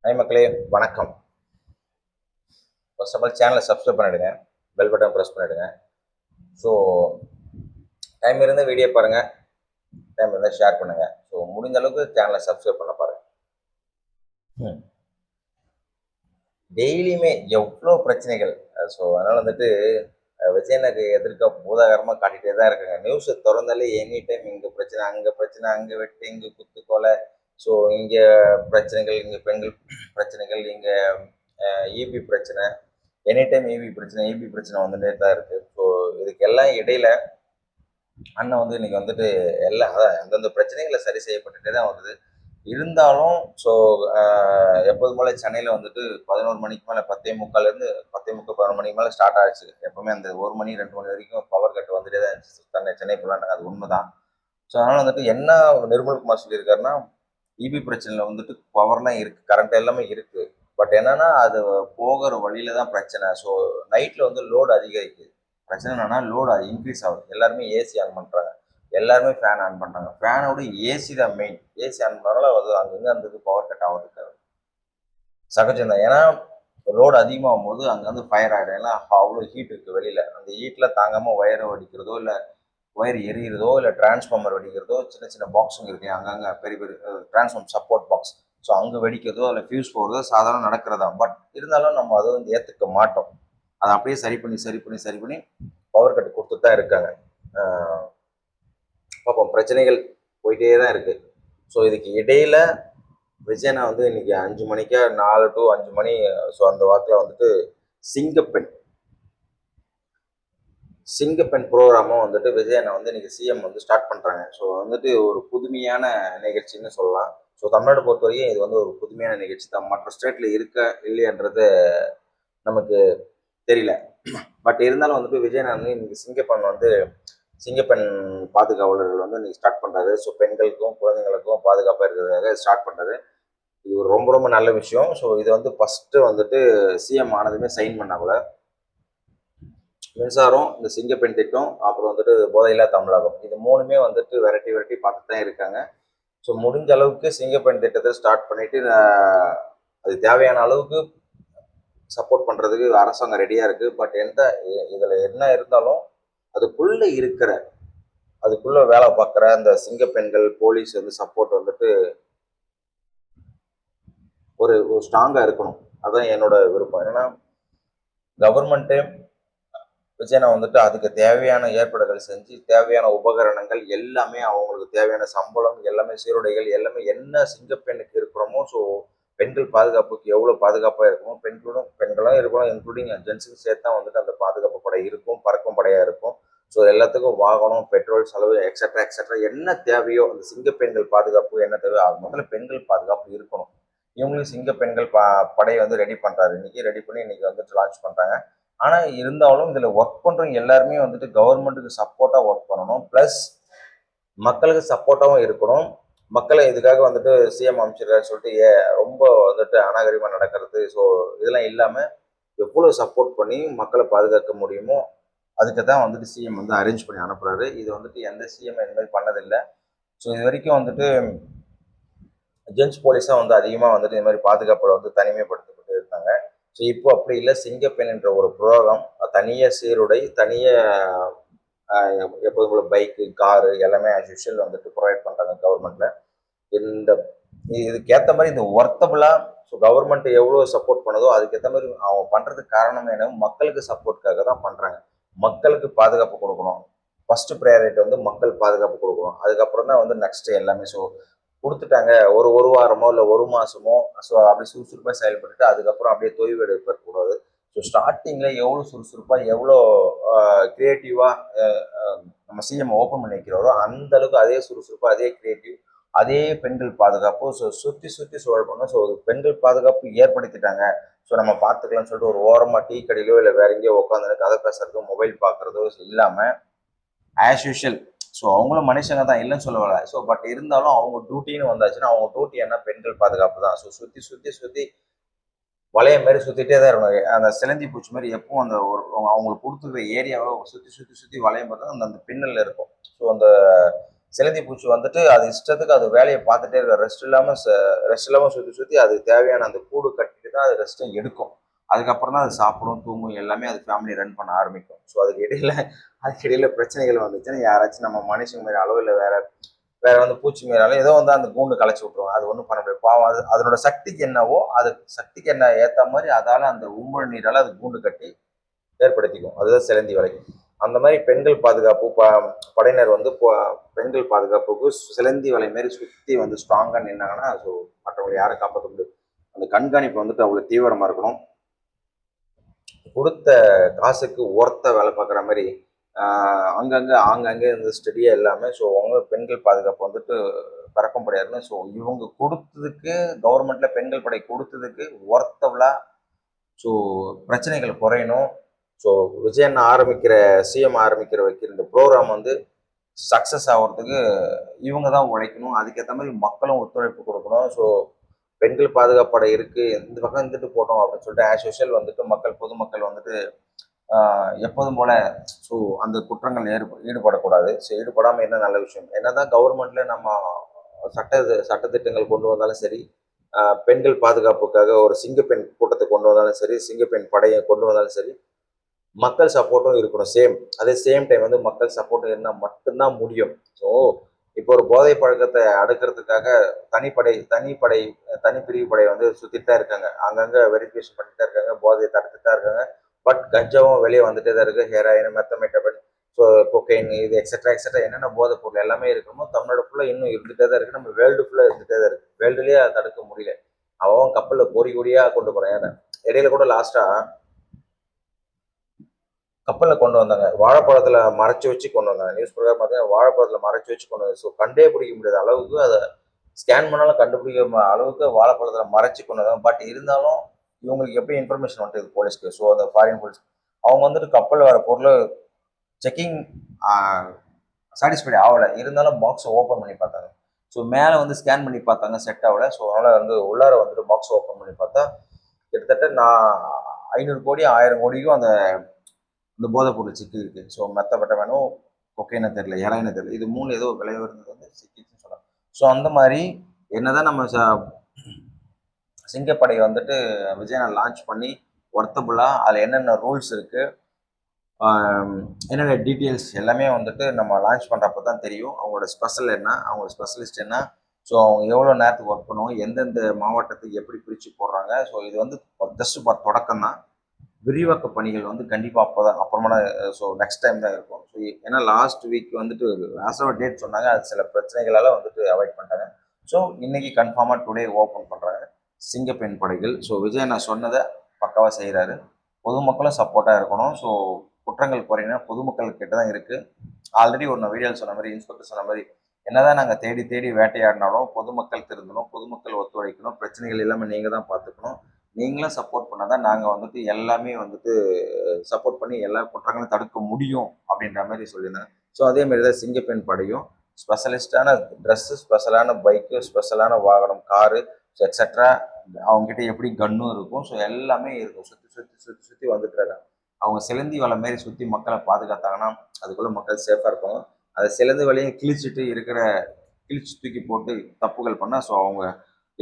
Hi மக்களே, வணக்கம். First of all சேனலை சப்ஸ்கிரைப் பண்ணிவிடுங்க, பெல் பட்டன் ப்ரெஸ் பண்ணிவிடுங்க. ஸோ டைம் இருந்தால் வீடியோ பாருங்கள், டைம் இருந்தால் ஷேர் பண்ணுங்கள். ஸோ முடிஞ்ச அளவுக்கு சேனலை சப்ஸ்கிரைப் பண்ண பாருங்கள். டெய்லியுமே எவ்வளோ பிரச்சனைகள். ஸோ அதனால் வந்துட்டு விஜயனுக்கு எதிர்க்க பூதாகரமாக காட்டிகிட்டே தான் இருக்குங்க. நியூஸை திறந்தாலே எனி டைம் இங்கே பிரச்சனை, அங்கே வெட்டு, இங்கே குத்து கொலை. ஸோ இங்கே பிரச்சனைகள், இங்கே பெண்கள் பிரச்சனைகள், இங்கே இபி பிரச்சனை, எனி டைம் இபி பிரச்சனை வந்துட்டே தான் இருக்குது. ஸோ இதுக்கெல்லாம் இடையில அண்ணன் வந்து இன்னைக்கு வந்துட்டு எல்லாம் அதான் அந்தந்த பிரச்சனைகளை சரி செய்யப்பட்டுட்டே தான் வருது. இருந்தாலும் ஸோ எப்போது போல சென்னையில் வந்துட்டு 11 மணிக்கு மேலே 10:45 11 மணிக்கு மேலே ஸ்டார்ட் ஆகிடுச்சு. எப்போவுமே அந்த 1 மணி 2 மணி வரைக்கும் பவர் கட் வந்துட்டே தான் இருந்துச்சு சென்னை ஃபுல்லாக. அது உண்மை தான். ஸோ அதனால் வந்துட்டு என்ன நிர்மல்குமார் சொல்லியிருக்காருன்னா, இபி பிரச்சனையில் வந்துட்டு பவர்லாம் இருக்குது, கரண்ட் எல்லாமே இருக்குது. பட் என்னன்னா அது போகிற வழியில தான் பிரச்சனை. ஸோ நைட்டில் வந்து லோடு அதிகரிக்குது. பிரச்சனை என்னன்னா லோடு இன்க்ரீஸ் ஆகுது. எல்லாருமே ஏசி ஆன் பண்ணுறாங்க, எல்லாருமே ஃபேன் ஆன் பண்ணுறாங்க. ஃபேனோட ஏசி தான் மெயின். ஏசி ஆன் பண்ணுறதுனால அது அங்கங்கே அந்த இது பவர் கட் ஆகிறதுக்கு சகஜம் தான். ஏன்னா லோடு அதிகமாகும் போது அங்கே வந்து ஃபயர் ஆகிடும். ஏன்னா அவ்வளோ ஹீட் இருக்குது வெளியில். அந்த ஹீட்டில் தாங்காமல் ஒயரை வெடிக்கிறதோ, இல்லை ஒயர் எரியிறதோ, இல்லை டிரான்ஸ்ஃபார்மர் வெடிக்கிறதோ, சின்ன சின்ன பாக்ஸுங்க இருக்கு அங்கங்கே, பெரிய பெரிய டிரான்ஸ்ஃபார்மர் சப்போர்ட் பாக்ஸ். ஸோ அங்கே வெடிக்கிறதோ இல்லை ஃபியூஸ் போகிறதோ சாதாரண நடக்கிறதா. பட் இருந்தாலும் நம்ம அதை வந்து ஏற்றுக்க மாட்டோம். அதை அப்படியே சரி பண்ணி பவர் கட் கொடுத்துட்டு தான் இருக்காங்க. பார்ப்போம், பிரச்சனைகள் போயிட்டே தான் இருக்குது. ஸோ இதுக்கு இடையில் விஜயனா வந்து இன்னைக்கு 5 மணிக்கா 4 to 5 மணி, ஸோ அந்த வாக்கில் வந்துட்டு சிங்கப்பெண் ப்ரோக்ராமும் வந்துட்டு விஜயனை வந்து இன்னைக்கு சிஎம் வந்து ஸ்டார்ட் பண்ணுறாங்க. ஸோ வந்துட்டு ஒரு புதுமையான நிகழ்ச்சின்னு சொல்லலாம். ஸோ தமிழ்நாடு பொறுத்த வரைக்கும் இது வந்து ஒரு புதுமையான நிகழ்ச்சி தான். மற்ற ஸ்டேட்டில் இருக்க இல்லையன்றது நமக்கு தெரியல. பட் இருந்தாலும் வந்துட்டு விஜயன் வந்து இன்னைக்கு சிங்கப்பெண் பாதுகாவலர்கள் வந்து இன்னைக்கு ஸ்டார்ட் பண்ணுறாரு. ஸோ பெண்களுக்கும் குழந்தைங்களுக்கும் பாதுகாப்பாக இருக்கிறதுக்காக ஸ்டார்ட் பண்ணுறது. இது ரொம்ப ரொம்ப நல்ல விஷயம். ஸோ இது வந்து ஃபஸ்ட்டு வந்துட்டு சிஎம் ஆனதுமே சைன் பண்ணாங்கள மின்சாரம், இந்த சிங்கப்பெண் திட்டம், அப்புறம் வந்துட்டு போதையில்லா தமிழகம், இது 3மே வந்துட்டு விரட்டி பார்த்துட்டு தான் இருக்காங்க. ஸோ முடிஞ்ச அளவுக்கு சிங்கப்பெண் திட்டத்தை ஸ்டார்ட் பண்ணிட்டு அது தேவையான அளவுக்கு சப்போர்ட் பண்ணுறதுக்கு அரசாங்கம் ரெடியாக இருக்குது. பட் இதில் என்ன இருந்தாலும் அதுக்குள்ளே வேலை பார்க்குற அந்த சிங்கப்பெண்கள் போலீஸ் வந்து சப்போர்ட் வந்துட்டு ஒரு ஸ்ட்ராங்காக இருக்கணும். அதுதான் என்னோட விருப்பம். ஏன்னா கவர்மெண்ட்டு விஜயனை வந்துட்டு அதுக்கு தேவையான ஏற்பாடுகள் செஞ்சு, தேவையான உபகரணங்கள் எல்லாமே, அவங்களுக்கு தேவையான சம்பளம் எல்லாமே, சீருடைகள் எல்லாமே என்ன சிங்கப்பெண்ணுக்கு இருக்கிறோமோ, ஸோ பெண்கள் பாதுகாப்புக்கு எவ்வளோ பாதுகாப்பாக இருக்கணும், பெண்களும் இருக்கணும், இன்க்ளூடிங் ஜென்ஸுக்கு சேர்த்தா வந்துட்டு அந்த பாதுகாப்பு படை இருக்கும், பறக்கும் படையாக இருக்கும். ஸோ எல்லாத்துக்கும் வாகனம், பெட்ரோல் செலவு, எக்ஸட்ரா என்ன தேவையோ அந்த சிங்கப்பெண்கள் பாதுகாப்பு என்ன தேவையோ முதல்ல பெண்கள் பாதுகாப்பு இருக்கணும். இவங்களும் சிங்கப்பெண்கள் படையை வந்து ரெடி பண்ணுறாரு. இன்னைக்கு வந்துட்டு லான்ச் பண்ணுறாங்க. ஆனால் இருந்தாலும் இதில் ஒர்க் பண்ணுறவங்க எல்லாருமே வந்துட்டு கவர்மெண்ட்டுக்கு சப்போர்ட்டாக ஒர்க் பண்ணணும், ப்ளஸ் மக்களுக்கு சப்போர்ட்டாகவும் இருக்கணும். மக்களை இதுக்காக வந்துட்டு சிஎம் அமைச்சிருக்காரு சொல்லிட்டு ரொம்ப வந்துட்டு அநாகரிகமாக நடக்கிறது. ஸோ இதெல்லாம் இல்லாமல் எவ்வளோ சப்போர்ட் பண்ணி மக்களை பாதுகாக்க முடியுமோ அதுக்கு தான் வந்துட்டு சிஎம் வந்து அரேஞ்ச் பண்ணி அனுப்புகிறாரு. இது வந்துட்டு எந்த சிஎம் இந்த மாதிரி பண்ணதில்லை. ஸோ இது வரைக்கும் வந்துட்டு ஜென்ஸ் போலீஸாக வந்து அதிகமாக வந்துட்டு இந்த மாதிரி பாதுகாப்பில் வந்து தனிமைப்படுத்தப்பட்டு இருக்காங்க. ஸோ இப்போ அப்படி இல்லை. சிங்கப்பெண் என்ற ஒரு ப்ரோக்ராம், தனியாக சீருடை, தனியாக எப்போதும் போல பைக்கு, காரு எல்லாமே ஆஸ் யூஷுவல் வந்துட்டு ப்ரொவைட் பண்ணுறாங்க கவர்மெண்ட்டில். இதுக்கேற்ற மாதிரி இந்த ஒர்த்தபுளாக, ஸோ கவர்மெண்ட் எவ்வளோ சப்போர்ட் பண்ணுதோ அதுக்கேற்ற மாதிரி அவங்க பண்ணுறதுக்கு காரணம் என்ன, மக்களுக்கு சப்போர்ட்காக தான் பண்ணுறாங்க. மக்களுக்கு பாதுகாப்பு கொடுக்கணும். ஃபஸ்ட்டு ப்ரையாரிட்டி வந்து மக்கள் பாதுகாப்பு கொடுக்கணும். அதுக்கப்புறம் தான் வந்து நெக்ஸ்ட்டு எல்லாமே. ஸோ கொடுத்துட்டாங்க. ஒரு வாரமோ இல்லை ஒரு மாதமோ ஸோ அப்படி சுறுசுறுப்பாக செயல்பட்டுட்டு அதுக்கப்புறம் அப்படியே தொய்வு எடுக்கக்கூடாது. ஸோ ஸ்டார்டிங்கில் எவ்வளோ சுறுசுறுப்பாக, எவ்வளோ க்ரியேட்டிவாக நம்ம சிஎம் ஓப்பன் பண்ணி வைக்கிறாரோ அந்த அளவுக்கு அதே சுறுசுறுப்பாக, அதே க்ரியேட்டிவ், அதே பெண்கள் பாதுகாப்பு. ஸோ சுற்றி சுழல் பண்ணணும். ஸோ பெண்கள் பாதுகாப்பு ஏற்படுத்திட்டாங்க, ஸோ நம்ம பார்த்துக்கலாம்னு சொல்லிட்டு ஒரு ஓரமாக டீ கடையிலோ இல்லை வேற எங்கேயோ உட்காந்து கதை பேசுறதோ, மொபைல் பார்க்குறதோ இல்லாமல் ஆஸ் யூஷுவல். ஸோ அவங்களும் மனுஷங்க தான், இல்லைன்னு சொல்ல வரல. ஸோ பட் இருந்தாலும் அவங்க டியூட்டின்னு வந்தாச்சுன்னா அவங்க டியூட்டி என்ன, பெண்கள் பாதுகாப்பு தான். ஸோ சுற்றி வளைய மாதிரி சுற்றிட்டே தான் இருக்கணும். அந்த சிலந்தி பூச்சி மாதிரி எப்பவும் அந்த அவங்களுக்கு கொடுத்துருக்க ஏரியாவை சுற்றி வளையம் பார்த்தா அந்த பின்னல் இருக்கும். ஸோ அந்த சிலந்தி பூச்சி வந்துட்டு அது இஷ்டத்துக்கு அது வேலையை பார்த்துட்டே இருக்க, ரெஸ்ட் இல்லாமல் சுற்றி சுற்றி அது தேவையான அந்த கூடு கட்டிட்டு தான் அது ரெஸ்ட்டை எடுக்கும். அதுக்கப்புறம் தான் அது சாப்பிடும், தூங்கும், எல்லாமே அது ஃபேமிலி ரன் பண்ண ஆரம்பிக்கும். ஸோ அதுக்கு இடையில பிரச்சனைகள் வந்துச்சுன்னா யாராச்சும் நம்ம மனுஷங்க மாரி அளவு இல்லை, வேற வேற வந்து பூச்சி மீறாலும் ஏதோ வந்து அந்த கூண்டு கலைச்சி விட்டுருவோம். அது ஒன்றும் பண்ண முடியாது. பாவம் அது அதனோட சக்திக்கு என்னவோ அது சக்திக்கு என்ன ஏற்ற மாதிரி அதால அந்த உமிழ் நீரால் அது கூண்டு கட்டி ஏற்படுத்திக்கும். அதுதான் சிலந்தி வலை. அந்த மாதிரி பெண்கள் பாதுகாப்பு படையினர் வந்து பெண்கள் பாதுகாப்புக்கு சிலந்தி வலை மாரி சுற்றி வந்து ஸ்ட்ராங்காக நின்னாங்கன்னா ஸோ மற்றவங்களை யாரும் காப்பாற்ற முடியாது. அந்த கண்காணிப்பு வந்துட்டு அவ்வளோ தீவிரமாக இருக்கணும். கொடுத்த காசுக்கு ஒர்த்த வேலை பார்க்குற மாதிரி ஆங்காங்கே இந்த ஸ்டடியாக இல்லாமல் ஸோ அவங்க பெண்கள் பாதுகாப்பு வந்துட்டு பறக்கம் முடியாதுன்னு ஸோ இவங்க கொடுத்ததுக்கு கவர்மெண்ட்ல பெண்கள் படை கொடுத்ததுக்கு ஒர்த்தபுளாக ஸோ பிரச்சனைகள் குறையணும். ஸோ விஜயன் சிஎம் வைக்கிற இந்த ப்ரோக்ராம் வந்து சக்ஸஸ் ஆகிறதுக்கு இவங்க தான் உழைக்கணும். அதுக்கேற்ற மாதிரி மக்களும் ஒத்துழைப்பு கொடுக்கணும். ஸோ பெண்கள் பாதுகாப்படை இருக்குது, இந்த பக்கம் இருந்துட்டு போட்டோம் அப்படின்னு சொல்லிட்டு ஆஸ் யூஷுவல் வந்துட்டு பொதுமக்கள் வந்துட்டு எப்போதும் போல ஸோ அந்த குற்றங்கள் ஈடுபடக்கூடாது. ஸோ ஈடுபடாமல் என்ன நல்ல விஷயம். என்னதான் கவர்மெண்ட்ல நம்ம சட்டத்திட்டங்கள் கொண்டு வந்தாலும் சரி, பெண்கள் பாதுகாப்புக்காக ஒரு சிங்கப்பெண் கூட்டத்தை கொண்டு வந்தாலும் சரி, சிங்கப்பெண் படையை கொண்டு வந்தாலும் சரி, மக்கள் சப்போர்ட்டும் இருக்கணும். சேம் டைம் வந்து மக்கள் சப்போர்ட்டும் இருந்தால் மட்டும்தான் முடியும். ஸோ இப்போ ஒரு போதை பழக்கத்தை அடுக்கிறதுக்காக தனிப்பிரிவு படை வந்து சுற்றிட்டு தான் இருக்காங்க. அங்கங்கே வெரிஃபிகேஷன் பண்ணிட்டு தான் இருக்காங்க, போதையை தடுத்துட்டு தான் இருக்காங்க. பட் கஞ்சாவும் வெளியே வந்துட்டே தான் இருக்குது. ஹெராயின், மெத்தமெட்டபன், ஸோ கொக்கைன், இது எக்ஸட்ரா என்னென்ன போதைப் பொருள் எல்லாமே இருக்கணுமோ தமிழ்நாடு ஃபுல்லாக இன்னும் இருந்துகிட்டே தான் இருக்குது. நம்ம வேர்ல்டு ஃபுல்லாக இருந்துகிட்டே தான் இருக்குது. வேர்ல்டுலேயே அதை தடுக்க முடியல. அவன் கப்பலில் கோடியாக கொண்டு போகிறான். இடையில கூட லாஸ்ட்டாக கப்பலில் கொண்டு வந்தாங்க, வாழைப்பழத்தில் மறைச்சி வச்சு கொண்டு வந்தாங்க. நியூஸ் பிரகாரம் பார்த்தீங்கன்னா வாழைப்பழத்தில் மறைச்சி வச்சு கொண்டு வந்தாங்க. ஸோ கண்டே பிடிக்க முடியாத அளவுக்கு அதை ஸ்கேன் பண்ணாலும் கண்டுபிடிக்க அளவுக்கு வாழைப்பழத்தில் மறைச்சி கொண்டு வந்தாங்க. பட் இருந்தாலும் இவங்களுக்கு எப்படி இன்ஃபர்மேஷன் வந்துட்டு போலீஸ்க்கு, ஸோ அந்த ஃபாரின் போலீஸ் அவங்க வந்துட்டு கப்பலில் வர பொருளை செக்கிங் சாட்டிஸ்ஃபைட் ஆகலை. இருந்தாலும் பாக்ஸை ஓப்பன் பண்ணி பார்த்தாங்க. ஸோ மேலே வந்து ஸ்கேன் பண்ணி பார்த்தாங்க, செட் ஆகலை. ஸோ அதனால் வந்து உள்ளார வந்துட்டு பாக்ஸ் ஓப்பன் பண்ணி பார்த்தா கிட்டத்தட்ட 500 கோடி 1000 கோடிக்கும் அந்த போதைப் பொருள் சிக்கி இருக்கு. ஸோ மெத்தப்பட்டவனும் கொக்கைன்னு தெரியல, ஹெராயின்னு தெரியல, இது 3 ஏதோ விளைவு இருந்தது வந்து சிக்கிச்சுன்னு சொல்லலாம். ஸோ அந்த மாதிரி என்னதான் நம்ம சிங்கப்படை வந்துட்டு விஜயனை லான்ச் பண்ணி ஒர்த்தபுளாக அதில் என்னென்ன ரூல்ஸ் இருக்குது, என்னென்ன டீட்டெயில்ஸ் எல்லாமே வந்துட்டு நம்ம லான்ச் பண்ணுறப்ப தான் தெரியும். அவங்களோட ஸ்பெஷல் என்ன, அவங்களோட ஸ்பெஷலிஸ்ட் என்ன, ஸோ அவங்க எவ்வளோ நேரத்துக்கு ஒர்க் பண்ணுவோம், எந்தெந்த மாவட்டத்துக்கு எப்படி பிரித்து போடுறாங்க. ஸோ இது வந்து ஜஸ்ட் தொடக்கம் தான். விரிவாக்க பணிகள் வந்து கண்டிப்பாக அப்புறமா ஸோ நெக்ஸ்ட் டைம் தான் இருக்கும். ஸோ ஏன்னா லாஸ்ட் வீக் வந்துட்டு லாஸ்ட்டாக டேட் சொன்னாங்க, அது சில பிரச்சனைகளால் வந்துட்டு அவாய்ட் பண்ணிட்டாங்க. ஸோ இன்னைக்கு கன்ஃபார்மாக டுடே ஓப்பன் பண்ணுறாங்க சிங்கப்பெண் படைகள். ஸோ விஜய் நான் சொன்னதை பக்காவாக செய்கிறாரு. பொதுமக்களும் சப்போர்ட்டாக இருக்கணும். ஸோ குற்றங்கள் குறையினா பொதுமக்கள் கிட்ட தான் இருக்குது. ஆல்ரெடி ஒரு வீடியோவில் சொன்ன மாதிரி, இன்ஸ்பெக்டர் சொன்ன மாதிரி, என்னதான் நாங்கள் தேடி தேடி வேட்டையாடினாலும் பொதுமக்கள் திருந்தணும், பொதுமக்கள் ஒத்துழைக்கணும், பிரச்சனைகள் எல்லாமே நீங்கள் தான் பார்த்துக்கணும். நீங்களும் சப்போர்ட் பண்ணால் தான் நாங்கள் வந்துட்டு எல்லாமே வந்துட்டு சப்போர்ட் பண்ணி எல்லா குற்றங்களும் தடுக்க முடியும் அப்படின்ற மாதிரி சொல்லியிருந்தேன். ஸோ அதேமாரி தான் சிங்கப்பெண் படையும் ஸ்பெஷலிஸ்டான ட்ரெஸ்ஸு, ஸ்பெஷலான பைக்கு, ஸ்பெஷலான வாகனம், காரு, ஸோ எக்ஸட்ரா அவங்ககிட்ட எப்படி கன்னும் இருக்கும். ஸோ எல்லாமே இருக்கும். சுற்றி வந்துட்டு இருக்காங்க. அவங்க சிலந்தி வலை மாரி சுற்றி மக்களை பாதுகாத்தாங்கன்னா அதுக்குள்ளே மக்கள் சேஃபாக இருப்பாங்க. அதை சிலந்தி வலையும் கிழிச்சு தூக்கி போட்டு தப்புகள் பண்ணால் ஸோ அவங்க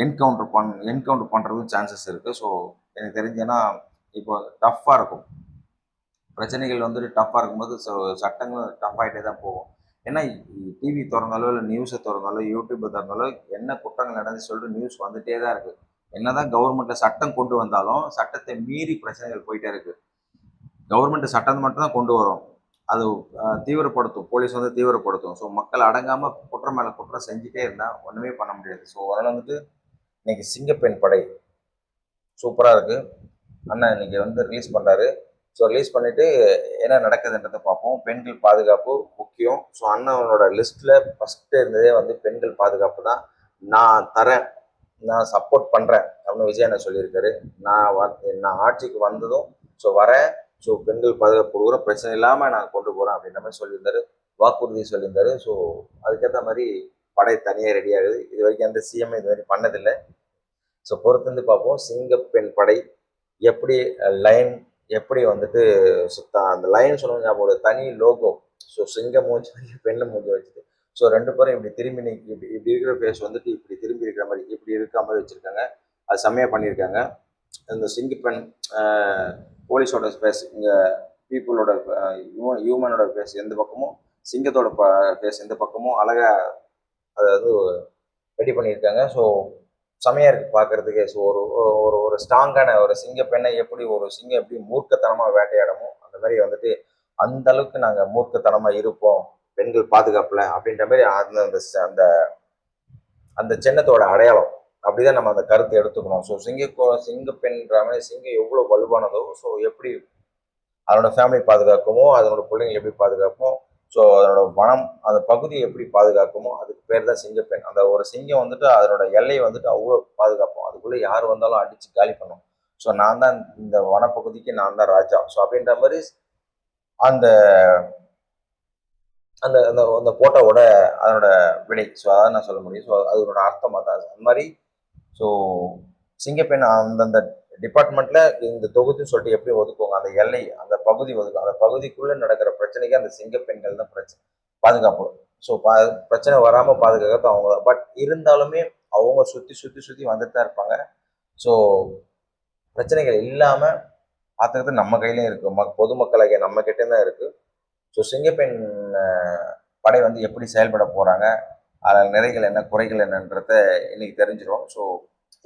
என்கவுண்டர் பண்ணுறதும் சான்சஸ் இருக்குது. ஸோ எனக்கு தெரிஞ்சேன்னா இப்போ டஃப்பாக இருக்கும், பிரச்சனைகள் வந்துட்டு டஃப்பாக இருக்கும்போது ஸோ சட்டங்களும் டஃப் ஆகிட்டே தான் போகும். ஏன்னா டிவி திறந்தாலோ இல்லை நியூஸை திறந்தாலோ யூடியூப்பை திறந்தாலோ என்ன குற்றங்கள் நடந்து சொல்லிட்டு நியூஸ் வந்துகிட்டே தான் இருக்குது. என்னதான் கவர்மெண்ட்டில் சட்டம் கொண்டு வந்தாலும் சட்டத்தை மீறி பிரச்சனைகள் போயிட்டே இருக்குது. கவர்மெண்ட் சட்டம் மட்டும் தான் கொண்டு வரும், அது தீவிரப்படுத்தும், போலீஸ் வந்து தீவிரப்படுத்தும். ஸோ மக்கள் அடங்காமல் குற்றம் மேலே குற்றம் செஞ்சுட்டே இருந்தால் ஒன்றுமே பண்ண முடியாது. ஸோ அதனால் வந்துட்டு இன்னைக்கு சிங்கப்பெண் படை சூப்பராக இருக்குது. அண்ணன் இன்னைக்கு வந்து ரிலீஸ் பண்ணுறாரு. ஸோ ரிலீஸ் பண்ணிவிட்டு என்ன நடக்குதுன்றதை பார்ப்போம். பெண்கள் பாதுகாப்பு முக்கியம். ஸோ அண்ணனோட லிஸ்ட்டில் ஃபஸ்ட்டு இருந்ததே வந்து பெண்கள் பாதுகாப்பு தான். நான் தரேன், நான் சப்போர்ட் பண்ணுறேன் அப்படின்னு விஜய் என்ன சொல்லியிருக்காரு. நான் ஆட்சிக்கு வந்ததும் ஸோ வரேன், ஸோ பெண்கள் பாதுகாப்பு கொடுக்குறோம், பிரச்சனை இல்லாமல் நான் கொண்டு போகிறேன் அப்படின்ற மாதிரி சொல்லியிருந்தாரு, வாக்குறுதி சொல்லியிருந்தாரு. ஸோ அதுக்கேற்ற மாதிரி படை தனியாக ரெடி ஆகுது. இது வரைக்கும் எந்த சிஎம் இது மாதிரி பண்ணதில்லை. ஸோ பொறுத்திருந்து பார்ப்போம் சிங்கப்பெண் படை எப்படி லைன் எப்படி வந்துட்டு அந்த லைன் சொல்லுவாங்க ஞாபகம், தனி லோகோ. ஸோ சிங்க மூஞ்சி பெண்ணு மூஞ்சி வச்சுட்டு ஸோ 2 பேரும் இப்படி திரும்பி இப்படி இப்படி இருக்கிற ஃபேஸ் வந்துட்டு இப்படி திரும்பி இருக்கிற மாதிரி இப்படி இருக்கிற மாதிரி வச்சுருக்காங்க. அது செம்மையாக பண்ணியிருக்காங்க. இந்த சிங்கப்பெண் போலீஸோட ஃபேஸ், இங்கே பீப்புளோட ஹியூமனோட ஃபேஸ் எந்த பக்கமும், சிங்கத்தோட ஃபேஸ் எந்த பக்கமும் அழகாக அதாவது ரெடி பண்ணியிருக்காங்க. ஸோ செமையாக இருக்குது பார்க்குறதுக்கே. ஸோ ஒரு ஒரு ஒரு ஸ்ட்ராங்கான ஒரு சிங்கப்பெண்ணை எப்படி ஒரு சிங்கம் எப்படி மூர்க்கத்தனமாக வேட்டையாடமோ அந்த மாதிரி வந்துட்டு அந்த அளவுக்கு நாங்கள் மூர்க்கத்தனமாக இருப்போம் பெண்கள் பாதுகாப்பில் அப்படின்ற மாதிரி அந்த அந்த அந்த அந்த சின்னத்தோட அடையாளம். அப்படிதான் நம்ம அந்த கருத்தை எடுத்துக்கணும். ஸோ சிங்கப்பெண்ன்ற மாதிரி சிங்கம் எவ்வளோ வலுவானதோ, ஸோ எப்படி அதனோட ஃபேமிலி பாதுகாக்குமோ, அதனோட பிள்ளைங்களை எப்படி பாதுகாக்குமோ, ஸோ அதனோட வனம் அந்த பகுதியை எப்படி பாதுகாக்குமோ அதுக்கு பேர் தான் சிங்கப்பெண். அந்த ஒரு சிங்கம் வந்துட்டு அதனோட எல்லையை வந்துட்டு அவ்வளோ பாதுகாப்போம். அதுக்குள்ளே யார் வந்தாலும் அடித்து காலி பண்ணும். ஸோ நான் தான் இந்த வனப்பகுதிக்கு நான் தான் ராஜா. ஸோ அப்படின்ற மாதிரி அந்த அந்த அந்த அந்த போட்டோவோட அதனோட விடை. ஸோ அதான் நான் சொல்ல முடியும். ஸோ அதனோட அர்த்தம் அதான். அந்த மாதிரி ஸோ சிங்கப்பெண் அந்தந்த டிபார்ட்மெண்ட்ல இந்த தொகுதின்னு சொல்லிட்டு எப்படி ஒதுக்குவாங்க, அந்த எல்லை அந்த பகுதி ஒதுக்கும். அந்த பகுதிக்குள்ள நடக்கிற பிரச்சனைக்கு அந்த சிங்கப்பெண்கள் தான் பாதுகாப்பு. ஸோ பிரச்சனை வராமல் பாதுகாக்கிறது அவங்க தான். பட் இருந்தாலுமே அவங்க சுற்றி சுற்றி சுற்றி வந்துட்டு தான் இருப்பாங்க. ஸோ பிரச்சனைகள் இல்லாமல் பார்த்துக்கிறது நம்ம கையிலையும் இருக்குது. பொதுமக்களாகிய நம்ம கிட்டே தான் இருக்குது. ஸோ சிங்கப்பெண் படை வந்து எப்படி செயல்பட போகிறாங்க, அதில் நிறைகள் என்ன குறைகள் என்னன்றத இன்னைக்கு தெரிஞ்சிடும். ஸோ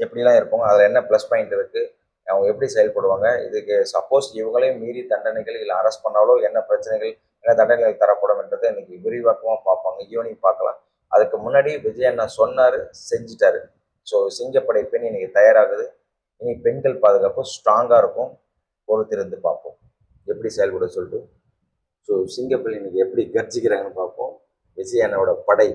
எப்படிலாம் இருப்பாங்க, அதில் என்ன ப்ளஸ் பாயிண்ட் இருக்குது, அவங்க எப்படி செயல்படுவாங்க, இதுக்கு சப்போஸ் இவங்களையும் மீறி தண்டனைகள் இல்லை அரெஸ்ட் பண்ணாலோ என்ன பிரச்சனைகள் என்ன தண்டனைகள் தரப்படும் என்றதை இன்னைக்கு விரிவாக்கமாக பார்ப்பாங்க. ஈவினிங் பார்க்கலாம். அதுக்கு முன்னாடி விஜய் அண்ணா சொன்னார், செஞ்சிட்டாரு. ஸோ சிங்கப்படை பெண் இன்னைக்கு தயாராகுது. இனி பெண்கள் பாதுகாப்பு ஸ்ட்ராங்காக இருக்கும். பொறுத்திருந்து பார்ப்போம் எப்படி செயல்பட சொல்லிட்டு. ஸோ சிங்கப்பெண் இன்னைக்கு எப்படி கர்ஜிக்கிறாங்கன்னு பார்ப்போம். விஜய் அண்ணாவோட படை